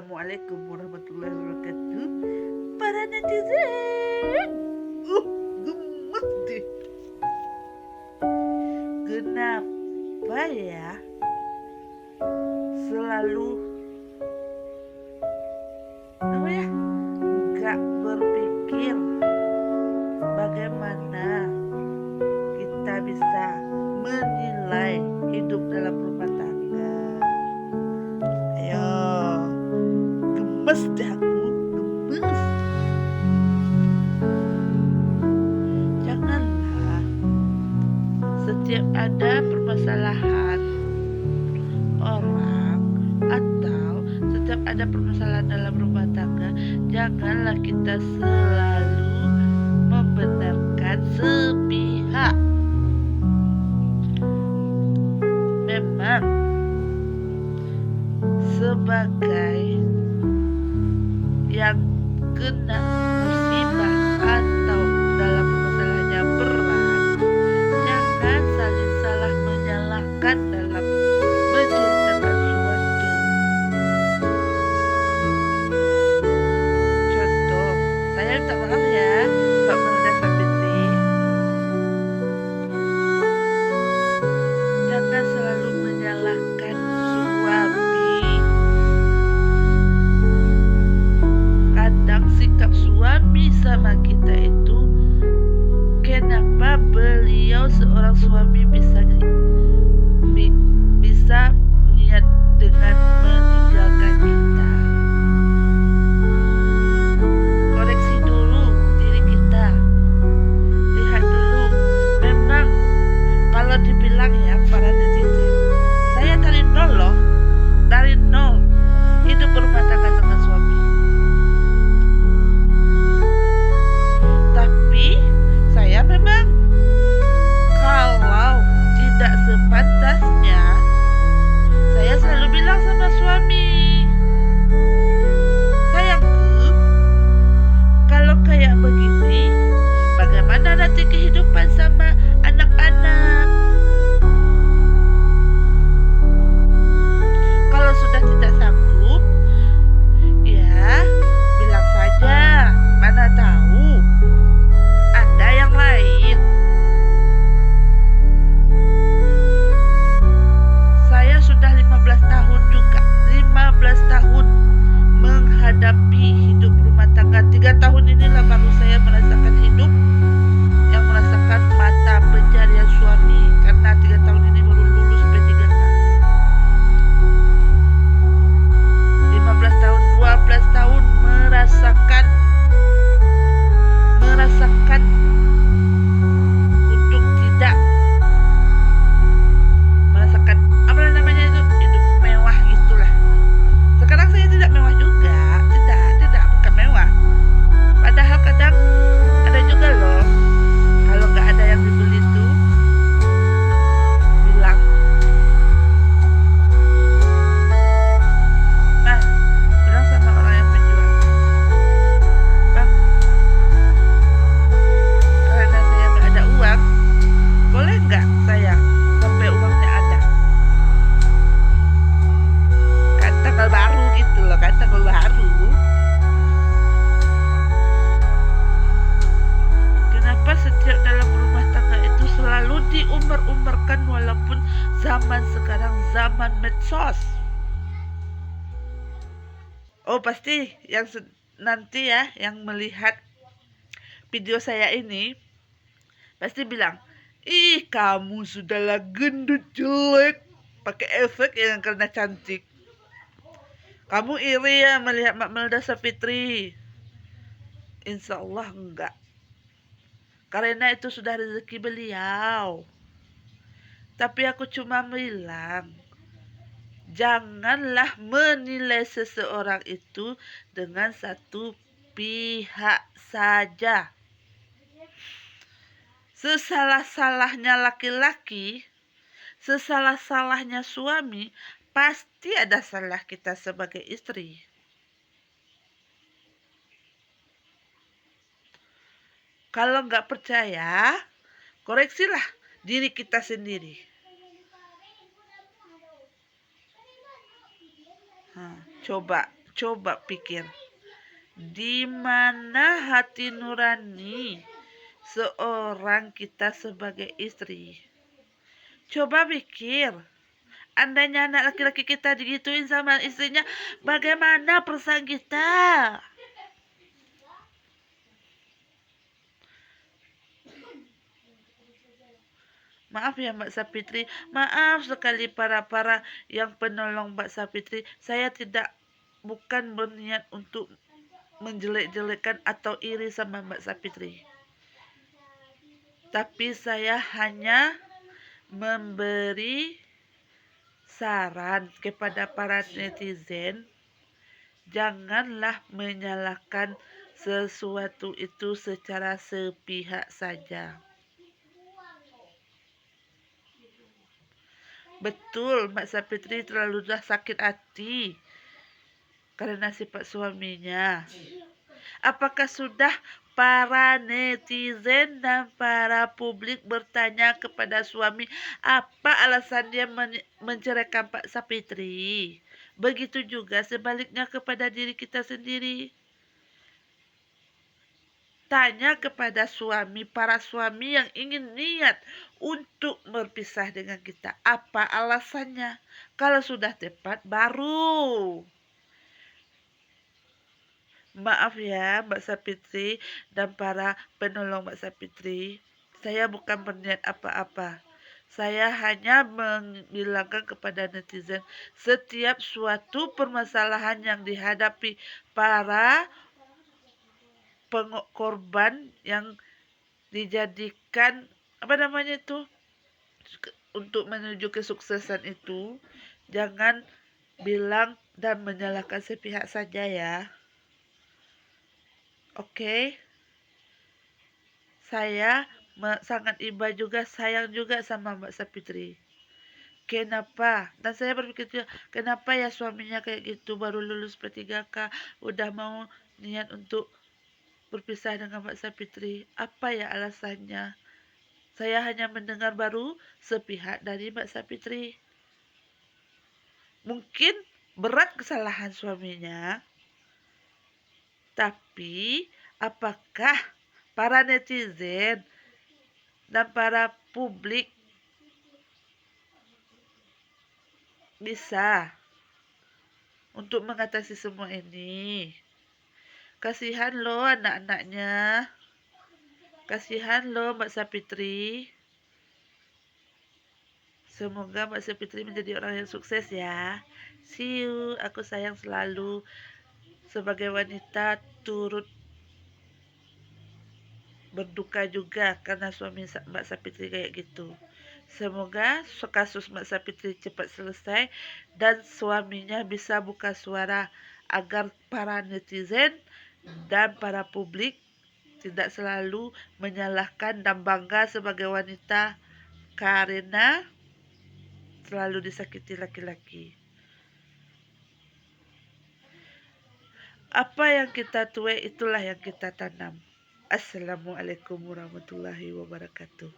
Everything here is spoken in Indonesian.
Assalamualaikum warahmatullahi wabarakatuh. Para netizen, gemes deh. Kenapa ya selalu nggak berpikir bagaimana kita bisa menilai hidup dalam rumah tangga? Ayo, gemes deh aku, gemes. Janganlah setiap ada permasalahan orang atau setiap ada permasalahan dalam rumah tangga, janganlah kita selalu membenarkan sepihak. Memang sebagai yang kena musibah atau dalam masalahnya berat, jangan saling salah menyalahkan dalam menceritakan suatu. Contoh, saya minta maaf ya Mbak Melda Sapitri, jangan selalu menyalahkan suami. Kadang sikap suami sama kita itu, kenapa beliau seorang suami bisa niat dengan meninggalkan kita. Koreksi dulu diri kita, lihat dulu. Memang kalau dibilang ya para netizen, saya dari nol loh, dari nol hidup berumah tangga dengan suami. Tapi saya memang kalau tidak sepantasnya, saya selalu bilang sama suami, sayangku, kalau kayak begini, bagaimana nanti kehidupan sama anak-anak? Kalau sudah tidak sanggup, ya bilang saja, mana tahu ada yang lain. Saya sudah 15 tahun juga, 15 tahun menghadapi hidup rumah tangga. 3 tahun inilah baru saya merasakan hidup yang merasakan mata pencarian suami, karena 3 tahun ini baru lulus P3K. 15 tahun, 12 tahun merasakan untuk tidak merasakan apa namanya itu, hidup mewah gitulah. Sekarang saya tidak mewah juga, tidak bukan mewah. Padahal kadang ada juga loh, kalau nggak ada yang dibeli tuh bilang, bilang sama orang yang penjual, bang, karena saya nggak ada uang, boleh nggak saya sampai uangnya ada? Kan tanggal baru gitu loh, kan tanggal baru. Kenapa setiap dalam rumah tangga itu selalu diumbar-umbarkan, walaupun zaman sekarang zaman medsos? Oh, pasti yang nanti ya yang melihat video saya ini pasti bilang, ih kamu sudahlah gendut jelek, pakai efek yang karena cantik. Kamu iri ya melihat Mbak Melda Sapitri? Insya Allah enggak, karena itu sudah rezeki beliau. Tapi aku cuma bilang, janganlah menilai seseorang itu dengan satu pihak saja. Sesalah-salahnya laki-laki, sesalah-salahnya suami, pasti ada salah kita sebagai istri. Kalau nggak percaya, koreksilah diri kita sendiri. Coba Coba pikir, di mana hati nurani seorang kita sebagai istri? Coba pikir, andainya anak laki-laki kita digituin sama istrinya, bagaimana perasaan kita? Maaf ya Mbak Sapitri, maaf sekali para yang penolong Mbak Sapitri. Saya bukan berniat untuk menjelek-jelekan atau iri sama Mbak Sapitri. Tapi saya hanya memberi saran kepada para netizen, janganlah menyalahkan sesuatu itu secara sepihak saja. Betul, Mbak Sapitri terlalu sakit hati karena sifat suaminya. Apakah sudah para netizen dan para publik bertanya kepada suami apa alasan dia menceraikan Pak Sapitri? Begitu juga sebaliknya kepada diri kita sendiri. Tanya kepada para suami yang ingin niat untuk berpisah dengan kita. Apa alasannya? Kalau sudah tepat, baru. Maaf ya Mbak Sapitri dan para penolong Mbak Sapitri. Saya bukan berniat apa-apa. Saya hanya menghilangkan kepada netizen setiap suatu permasalahan yang dihadapi para korban yang dijadikan untuk menuju kesuksesan itu, jangan bilang dan menyalahkan sepihak saja ya. Oke. Saya sangat iba juga, sayang juga sama Mbak Sapitri. Kenapa? Dan saya berpikir juga, kenapa ya suaminya kayak gitu, baru lulus P3K, udah mau niat untuk berpisah dengan Mbak Sapitri. Apa ya alasannya? Saya hanya mendengar baru sepihak dari Mbak Sapitri. Mungkin berat kesalahan suaminya, tapi apakah para netizen dan para publik bisa untuk mengatasi semua ini? Kasihan loh anak-anaknya. Kasihan loh Mbak Sapitri. Semoga Mbak Sapitri menjadi orang yang sukses ya. See you. Aku sayang selalu. Sebagai wanita turut berduka juga karena suami Mbak Sapitri kayak gitu. Semoga kasus Mbak Sapitri cepat selesai dan suaminya bisa buka suara agar para netizen dan para publik tidak selalu menyalahkan dan bangga sebagai wanita karena selalu disakiti laki-laki. Apa yang kita tuai itulah yang kita tanam. Assalamualaikum warahmatullahi wabarakatuh.